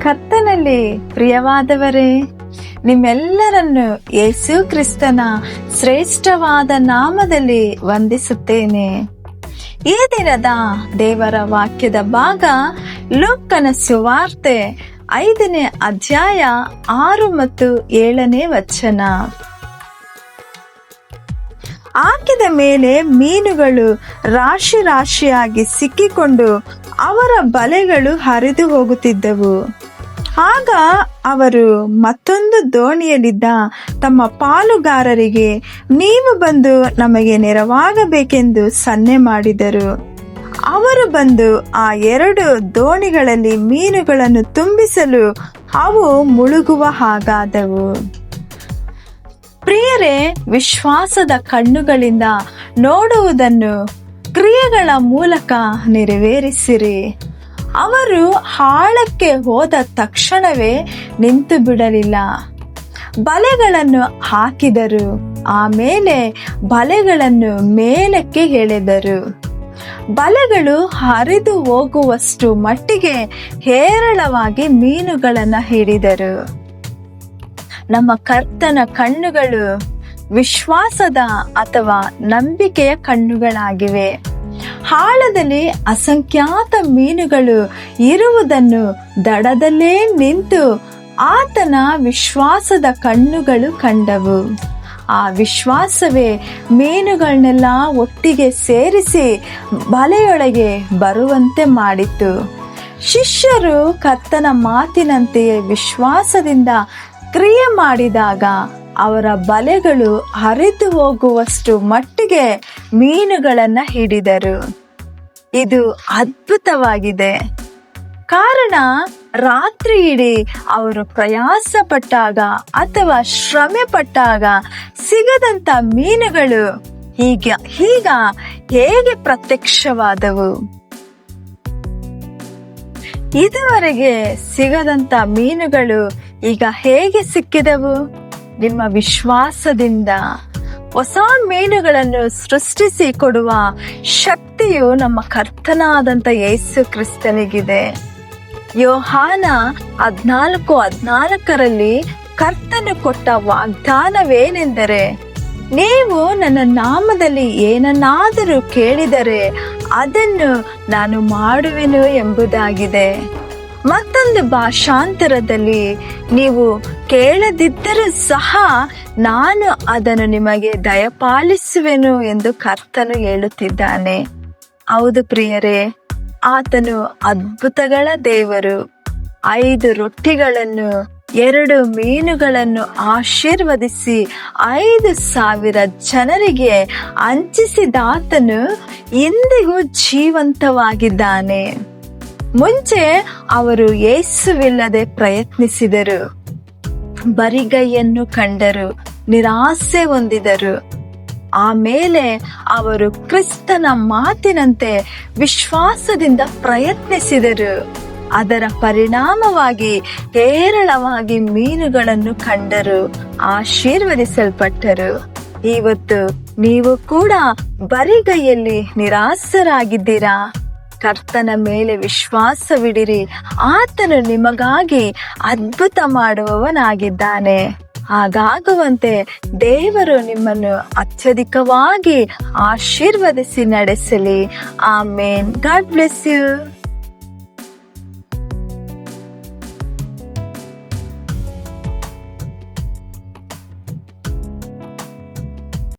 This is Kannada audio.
ಕರ್ತನಲ್ಲಿ ಪ್ರಿಯವಾದವರೇ, ನಿಮ್ಮೆಲ್ಲರನ್ನು ಯೇಸು ಕ್ರಿಸ್ತನ ಶ್ರೇಷ್ಠವಾದ ನಾಮದಲ್ಲಿ ವಂದಿಸುತ್ತೇನೆ. ಈ ದಿನದ ದೇವರ ವಾಕ್ಯದ ಭಾಗ ಲೂಕನ ಸುವಾರ್ತೆ 5ನೇ ಅಧ್ಯಾಯ 6 ಮತ್ತು 7ನೇ ವಚನ. ಹಾಕಿದ ಮೇಲೆ ಮೀನುಗಳು ರಾಶಿ ರಾಶಿಯಾಗಿ ಸಿಕ್ಕಿಕೊಂಡು ಅವರ ಬಲೆಗಳು ಹರಿದು ಹೋಗುತ್ತಿದ್ದವು. ಆಗ ಅವರು ಮತ್ತೊಂದು ದೋಣಿಯಲ್ಲಿದ್ದ ತಮ್ಮ ಪಾಲುಗಾರರಿಗೆ, ನೀವು ಬಂದು ನಮಗೆ ನೆರವಾಗಬೇಕೆಂದು ಸನ್ನೆ ಮಾಡಿದರು. ಅವರು ಬಂದು ಆ 2 ದೋಣಿಗಳಲ್ಲಿ ಮೀನುಗಳನ್ನು ತುಂಬಿಸಲು ಅವು ಮುಳುಗುವ ಹಾಗಾದವು. ಪ್ರಿಯರೇ, ವಿಶ್ವಾಸದ ಕಣ್ಣುಗಳಿಂದ ನೋಡುವುದನ್ನು ಕ್ರಿಯೆಗಳ ಮೂಲಕ ನೆರವೇರಿಸಿರಿ. ಅವರು ಆಳಕ್ಕೆ ಹೋದ ತಕ್ಷಣವೇ ನಿಂತು ಬಿಡಲಿಲ್ಲ, ಬಲೆಗಳನ್ನು ಹಾಕಿದರು. ಆಮೇಲೆ ಬಲೆಗಳನ್ನು ಮೇಲಕ್ಕೆ ಎಳೆದರು. ಬಲೆಗಳು ಹರಿದು ಹೋಗುವಷ್ಟು ಮಟ್ಟಿಗೆ ಹೇರಳವಾಗಿ ಮೀನುಗಳನ್ನು ಹಿಡಿದರು. ನಮ್ಮ ಕರ್ತನ ಕಣ್ಣುಗಳು ವಿಶ್ವಾಸದ ಅಥವಾ ನಂಬಿಕೆಯ ಕಣ್ಣುಗಳಾಗಿವೆ. ಆಳದಲ್ಲಿ ಅಸಂಖ್ಯಾತ ಮೀನುಗಳು ಇರುವುದನ್ನು ದಡದಲ್ಲೇ ನಿಂತು ಆತನ ವಿಶ್ವಾಸದ ಕಣ್ಣುಗಳು ಕಂಡವು. ಆ ವಿಶ್ವಾಸವೇ ಮೀನುಗಳನ್ನೆಲ್ಲ ಒಟ್ಟಿಗೆ ಸೇರಿಸಿ ಬಲೆಯೊಳಗೆ ಬರುವಂತೆ ಮಾಡಿತು. ಶಿಷ್ಯರು ಕರ್ತನ ಮಾತಿನಂತೆಯೇ ವಿಶ್ವಾಸದಿಂದ ಕ್ರಿಯೆ ಮಾಡಿದಾಗ ಅವರ ಬಲೆಗಳು ಹರಿದು ಹೋಗುವಷ್ಟು ಮಟ್ಟಿಗೆ ಮೀನುಗಳನ್ನು ಹಿಡಿದರು. ಇದು ಅದ್ಭುತವಾಗಿದೆ. ಕಾರಣ, ರಾತ್ರಿ ಇಡೀ ಅವರು ಪ್ರಯಾಸ ಪಟ್ಟಾಗ ಅಥವಾ ಶ್ರಮೆ ಪಟ್ಟಾಗ ಸಿಗದಂತ ಮೀನುಗಳು ಈಗ ಹೇಗೆ ಪ್ರತ್ಯಕ್ಷವಾದವು? ಇದುವರೆಗೆ ಸಿಗದಂತ ಮೀನುಗಳು ಈಗ ಹೇಗೆ ಸಿಕ್ಕಿದವು? ನಿಮ್ಮ ವಿಶ್ವಾಸದಿಂದ. ಹೊಸ ಮೀನುಗಳನ್ನು ಸೃಷ್ಟಿಸಿ ಕೊಡುವ ಶಕ್ತಿಯು ನಮ್ಮ ಕರ್ತನಾದಂತ ಯೇಸು ಕ್ರಿಸ್ತನಿಗಿದೆ. ಯೋಹಾನ 14:14 ಕರ್ತನು ಕೊಟ್ಟ ವಾಗ್ದಾನವೇನೆಂದರೆ, ನೀವು ನನ್ನ ನಾಮದಲ್ಲಿ ಏನನ್ನಾದರೂ ಕೇಳಿದರೆ ಅದನ್ನು ನಾನು ಮಾಡುವೆನು ಎಂಬುದಾಗಿದೆ. ಮತ್ತೊಂದು ಭಾಷಾಂತರದಲ್ಲಿ, ನೀವು ಕೇಳದಿದ್ದರೂ ಸಹ ನಾನು ಅದನ್ನು ನಿಮಗೆ ದಯಪಾಲಿಸುವೆನು ಎಂದು ಕರ್ತನು ಹೇಳುತ್ತಿದ್ದಾನೆ. ಹೌದು ಪ್ರಿಯರೇ, ಆತನು ಅದ್ಭುತಗಳ ದೇವರು. 5 ರೊಟ್ಟಿಗಳನ್ನು 2 ಮೀನುಗಳನ್ನು ಆಶೀರ್ವದಿಸಿ 5,000 ಜನರಿಗೆ ಹಂಚಿಸಿದಾತನು ಇಂದಿಗೂ ಜೀವಂತವಾಗಿದ್ದಾನೆ. ಮುಂಚೆ ಅವರು ಯೇಸುವಿಲ್ಲದೆ ಪ್ರಯತ್ನಿಸಿದರು, ಬರಿಗೈಯನ್ನು ಕಂಡರು, ನಿರಾಸೆ ಹೊಂದಿದರು. ಆಮೇಲೆ ಅವರು ಕ್ರಿಸ್ತನ ಮಾತಿನಂತೆ ವಿಶ್ವಾಸದಿಂದ ಪ್ರಯತ್ನಿಸಿದರು. ಅದರ ಪರಿಣಾಮವಾಗಿ ಹೇರಳವಾಗಿ ಮೀನುಗಳನ್ನು ಕಂಡರು, ಆಶೀರ್ವದಿಸಲ್ಪಟ್ಟರು. ಇವತ್ತು ನೀವು ಕೂಡ ಬರಿಗೈಯಲ್ಲಿ ನಿರಾಸರಾಗಿದ್ದೀರಾ? ಕರ್ತನ ಮೇಲೆ ವಿಶ್ವಾಸವಿಡಿರಿ. ಆತನು ನಿಮಗಾಗಿ ಅದ್ಭುತ ಮಾಡುವವನಾಗಿದ್ದಾನೆ. ಹಾಗಾಗುವಂತೆ ದೇವರು ನಿಮ್ಮನ್ನು ಅತ್ಯಧಿಕವಾಗಿ ಆಶೀರ್ವದಿಸಿ ನಡೆಸಲಿ. ಆಮೇನ್. God bless you.